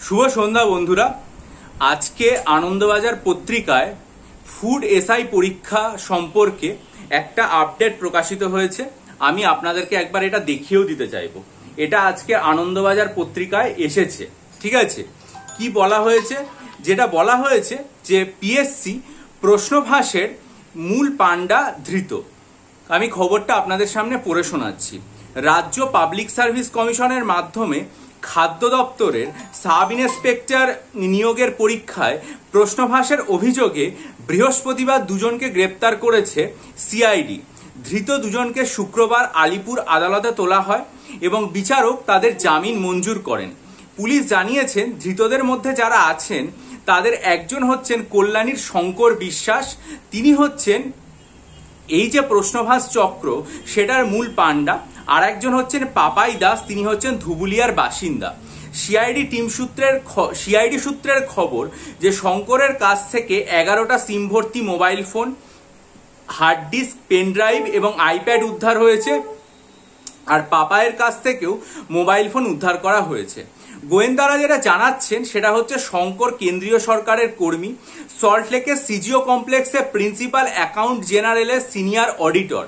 শুভ সন্ধ্যা বন্ধুরা। আজকে আনন্দবাজার পত্রিকায় ফুড এসআই পরীক্ষা সম্পর্কে একটা আপডেট প্রকাশিত হয়েছে। আমি আপনাদেরকে একবার এটা দেখিয়েও দিতে চাইবো। এটা আজকে আনন্দবাজার পত্রিকায় এসেছে, ঠিক আছে? কি বলা হয়েছে? যেটা বলা হয়েছে যে পিএসসি প্রশ্নভাসের মূল পান্ডা ধৃত। আমি খবরটা আপনাদের সামনে পড়ে শোনাচ্ছি। রাজ্য পাবলিক সার্ভিস কমিশনের মাধ্যমে খাদ্য দপ্তরের সাব ইন্সপেক্টর নিয়োগের পরীক্ষায় প্রশ্নভাসের অভিযোগে বৃহস্পতিবার দুজনকে গ্রেপ্তার করেছে সিআইডি। ধৃত দুজনকে শুক্রবার আলিপুর আদালতে তোলা হয় এবং বিচারক তাদের জামিন মঞ্জুর করেন। পুলিশ জানিয়েছেন, ধৃতদের মধ্যে যারা আছেন তাদের একজন হচ্ছেন কল্যাণীর শঙ্কর বিশ্বাস। তিনি হচ্ছেন এই যে প্রশ্নভাস চক্র সেটার মূল পান্ডা। আর একজন হচ্ছেন পাপাই দাস, তিনি হচ্ছেন ধুবুলিয়ার বাসিন্দা। সিআইডি সূত্রের খবর যে শঙ্করের কাছ থেকে 11টা সিম ভর্তি mobile phone, hard disk, pen drive এবং আইপ্যাড উদ্ধার হয়েছে। আর পাপায়ের কাছ থেকেও মোবাইল ফোন উদ্ধার করা হয়েছে। গোয়েন্দারা যেটা জানাচ্ছেন সেটা হচ্ছে শঙ্কর কেন্দ্রীয় সরকারের কর্মী, সল্টলেকের সিজিও কমপ্লেক্সে প্রিন্সিপাল অ্যাকাউন্ট জেনারেলের সিনিয়র অডিটর।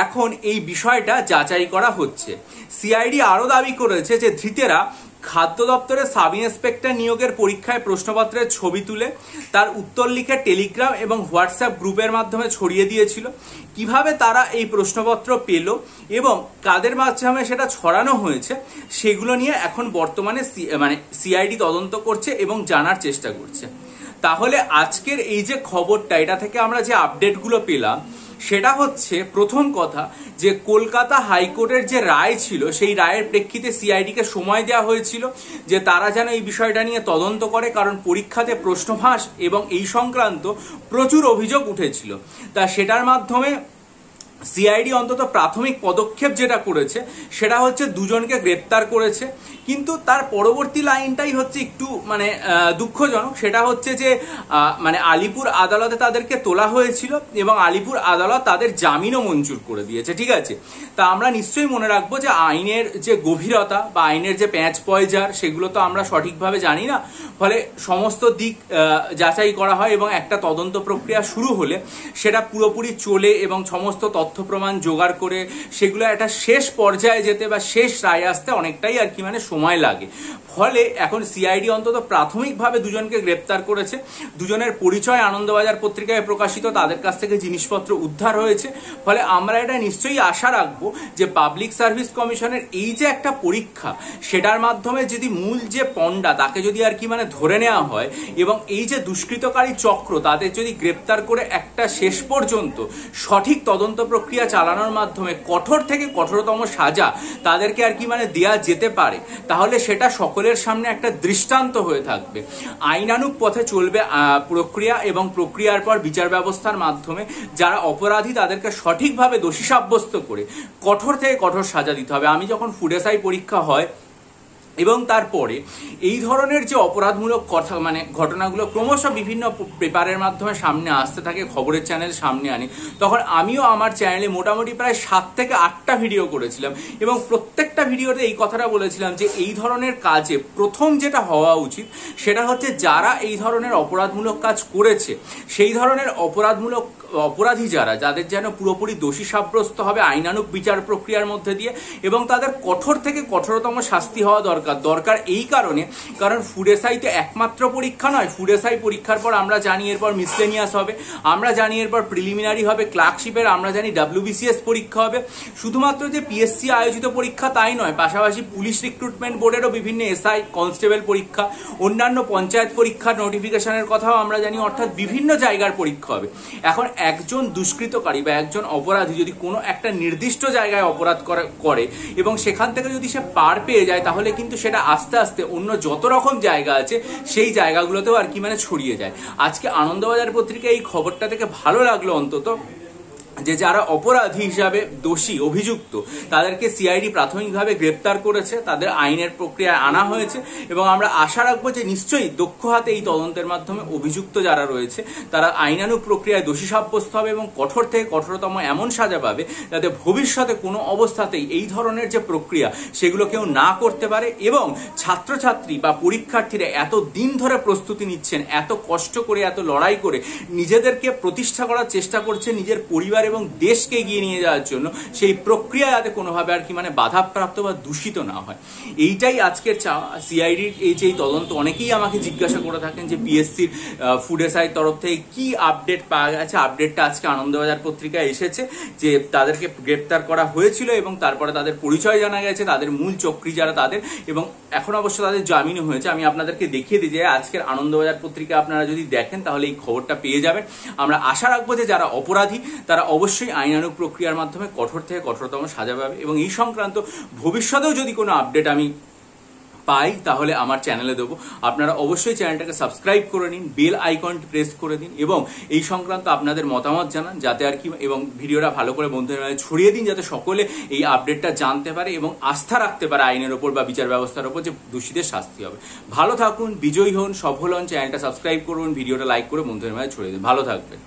এখন এই বিষয়টা যাচাই করা হচ্ছে। সিআইডি আরো দাবি করেছে যে ধৃতেরা খাদ্য দপ্তরের সাব ইন্সপেক্টর নিয়োগের পরীক্ষায় প্রশ্নপত্রের ছবি তুলে তার উত্তর লিখে টেলিগ্রাম এবং হোয়াটসঅ্যাপ গ্রুপের মাধ্যমে ছড়িয়ে দিয়েছিল। কিভাবে তারা এই প্রশ্নপত্র পেল এবং কাদের মাধ্যমে সেটা ছড়ানো হয়েছে সেগুলো নিয়ে এখন বর্তমানে সিআইডি তদন্ত করছে এবং জানার চেষ্টা করছে। তাহলে আজকের এই যে খবরটা, এটা থেকে আমরা যে আপডেটগুলো পেলাম সেটা হচ্ছে, প্রথম কথা যে কলকাতা হাইকোর্টের যে রায় ছিল সেই রায়ের প্রেক্ষিতে সিআইডিকে সময় দেওয়া হয়েছিল যে তারা যেন এই বিষয়টা নিয়ে তদন্ত করে, কারণ পরীক্ষাতে প্রশ্নভাস এবং এই সংক্রান্ত প্রচুর অভিযোগ উঠেছিল। তা সেটার মাধ্যমে সিআইডি অন্তত প্রাথমিক পদক্ষেপ যেটা করেছে সেটা হচ্ছে দুজনকে গ্রেপ্তার করেছে। কিন্তু তার পরবর্তী লাইনটাই হচ্ছে একটু দুঃখজনক। সেটা হচ্ছে যে আলিপুর আদালতে তাদেরকে তোলা হয়েছিল এবং আলিপুর আদালত তাদের জামিনও মঞ্জুর করে দিয়েছে, ঠিক আছে? তা আমরা নিশ্চয়ই মনে রাখবো যে আইনের যে গভীরতা বা আইনের যে প্যাঁচ পয়জার সেগুলো তো আমরা সঠিকভাবে জানি না। ফলে সমস্ত দিক যাচাই করা হয় এবং একটা তদন্ত প্রক্রিয়া শুরু হলে সেটা পুরোপুরি চলে এবং সমস্ত তথ্য প্রমাণ জোগাড় করে সেগুলো একটা শেষ পর্যায়ে যেতে বা শেষ রায় আসতে অনেকটাই সময় লাগে। ফলে এখন সিআইডি অন্তত প্রাথমিকভাবে দুজনকে গ্রেপ্তার করেছে। দুজনের পরিচয় আনন্দবাজার পত্রিকায় প্রকাশিত, তাদের কাছ থেকে জিনিসপত্র উদ্ধার হয়েছে। ফলে আমরা এটা নিশ্চয়ই আশা রাখবো যে পাবলিক সার্ভিস কমিশনের এই যে একটা পরীক্ষা সেটার মাধ্যমে যদি মূল যে পন্ডা তাকে যদি ধরে নেওয়া হয় এবং এই যে দুষ্কৃতকারী চক্র তাদের যদি গ্রেপ্তার করে একটা শেষ পর্যন্ত সঠিক তদন্ত প্রক্রিয়া চালানোর মাধ্যমে কঠোর থেকে কঠোরতম সাজা তাদেরকে দেয়া যেতে পারে, তাহলে সেটা সকলের সামনে একটা দৃষ্টান্ত হয়ে থাকবে। আইনানুগ পথে চলবে প্রক্রিয়া এবং প্রক্রিয়ার পর বিচার ব্যবস্থার মাধ্যমে যারা অপরাধী তাদেরকে সঠিকভাবে দোষী সাব্যস্ত করে কঠোর থেকে কঠোর সাজা দিতে হবে। আমি যখন ফুড এসআই পরীক্ষা হয় এবং তারপরে এই ধরনের যে অপরাধমূলক ঘটনাগুলো ক্রমশ বিভিন্ন পেপারের মাধ্যমে সামনে আসতে থাকে, খবরের চ্যানেল সামনে আনি, তখন আমিও আমার চ্যানেলে মোটামুটি প্রায় 7 থেকে 8টা ভিডিও করেছিলাম এবং প্রত্যেকটা ভিডিওতে এই কথাটা বলেছিলাম যে এই ধরনের কাজে প্রথম যেটা হওয়া উচিত সেটা হচ্ছে যারা এই ধরনের অপরাধমূলক কাজ করেছে সেই ধরনের অপরাধী যাদের যেন পুরোপুরি দোষী সাব্যস্ত হবে আইনানুগ বিচার প্রক্রিয়ার মধ্যে দিয়ে এবং তাদের কঠোর থেকে কঠোরতম শাস্তি হওয়া দরকার এই কারণ ফুড এসআইতে একমাত্র পরীক্ষা নয়। ফুড এসআই পরীক্ষার পর আমরা জানি এরপর মিসলেনিয়াস হবে, আমরা জানি এরপর প্রিলিমিনারি হবে ক্লার্কশিপের, আমরা জানি WBCS পরীক্ষা হবে। শুধুমাত্র যে পিএসসি আয়োজিত পরীক্ষা তাই নয়, পাশাপাশি পুলিশ রিক্রুটমেন্ট বোর্ডেরও বিভিন্ন এসআই কনস্টেবল পরীক্ষা, অন্যান্য পঞ্চায়েত পরীক্ষার নোটিফিকেশনের কথাও আমরা জানি, অর্থাৎ বিভিন্ন জায়গার পরীক্ষা হবে। এখন একজন দুষ্কৃতকারী বা একজন অপরাধী যদি কোনো একটা নির্দিষ্ট জায়গায় অপরাধ করে এবং সেখান থেকে যদি সে পার পেয়ে যায় তাহলে কিন্তু সেটা আস্তে আস্তে অন্য যত রকম জায়গা আছে সেই জায়গাগুলোতেও ছড়িয়ে যায়। আজকে আনন্দবাজার পত্রিকায় এই খবরটা থেকে ভালো লাগলো অন্তত যে যারা অপরাধী হিসাবে দোষী অভিযুক্ত তাদেরকে সিআইডি প্রাথমিকভাবে গ্রেপ্তার করেছে, তাদের আইনের প্রক্রিয়ায় আনা হয়েছে এবং আমরা আশা রাখবো যে নিশ্চয়ই দক্ষ হাতে এই তদন্তের মাধ্যমে অভিযুক্ত যারা রয়েছে তারা আইনানুগ প্রক্রিয়ায় দোষী সাব্যস্ত হবে এবং কঠোর থেকে কঠোরতম এমন সাজা পাবে যাতে ভবিষ্যতে কোনো অবস্থাতেই এই ধরনের যে প্রক্রিয়া সেগুলো কেউ না করতে পারে। এবং ছাত্রছাত্রী বা পরীক্ষার্থীরা এত দিন ধরে প্রস্তুতি নিচ্ছেন, এত কষ্ট করে, এত লড়াই করে নিজেদেরকে প্রতিষ্ঠা করার চেষ্টা করছে, নিজের পরিবার এবং দেশকে এগিয়ে নিয়ে যাওয়ার জন্য, সেই প্রক্রিয়া যাতে কোনোভাবে আর কি বাধাপ্রাপ্ত বা দূষিত না হয়, এইটাই আজকের সিআইডির এই যে তদন্ত। অনেকেই আমাকে জিজ্ঞাসা করে থাকেন যে পিএসসির ফুড এসআই তরফ থেকে কি আপডেট পাওয়া গেছে। আপডেটটা আজকে আনন্দবাজার পত্রিকায় এসেছে যে তাদেরকে গ্রেপ্তার করা হয়েছিল এবং তারপরে তাদের পরিচয় জানা গেছে, তাদের মূল চক্রী যারা তাদের, এবং এখন অবশ্য তাদের জামিনও হয়েছে। আমি আপনাদেরকে দেখিয়ে দিই যে আজকের আনন্দবাজার পত্রিকা আপনারা যদি দেখেন তাহলে এই খবরটা পেয়ে যাবেন। আমরা আশা রাখবো যে যারা অপরাধী তারা অবশ্যই আইনানুগ প্রক্রিয়ার মাধ্যমে কঠোর থেকে কঠোরতম সাজা পাবে এবং এই সংক্রান্ত ভবিষ্যতেও যদি কোনো আপডেট আমি পাই তাহলে আমার চ্যানেলে দেবো। আপনারা অবশ্যই চ্যানেলটাকে সাবস্ক্রাইব করে নিন, বেল আইকনটি প্রেস করে দিন এবং এই সংক্রান্ত আপনাদের মতামত জানান যাতে আর কি, এবং ভিডিওটা ভালো করে বন্ধুদের মাঝে ছড়িয়ে দিন যাতে সকলে এই আপডেটটা জানতে পারে এবং আস্থা রাখতে পারে আইনের ওপর বা বিচার ব্যবস্থার ওপর যে দোষীদের শাস্তি হবে। ভালো থাকুন, বিজয়ী হন, সফল হন, চ্যানেলটা সাবস্ক্রাইব করুন, ভিডিওটা লাইক করে বন্ধুদের মাঝে ছড়িয়ে দিন। ভালো থাকবেন।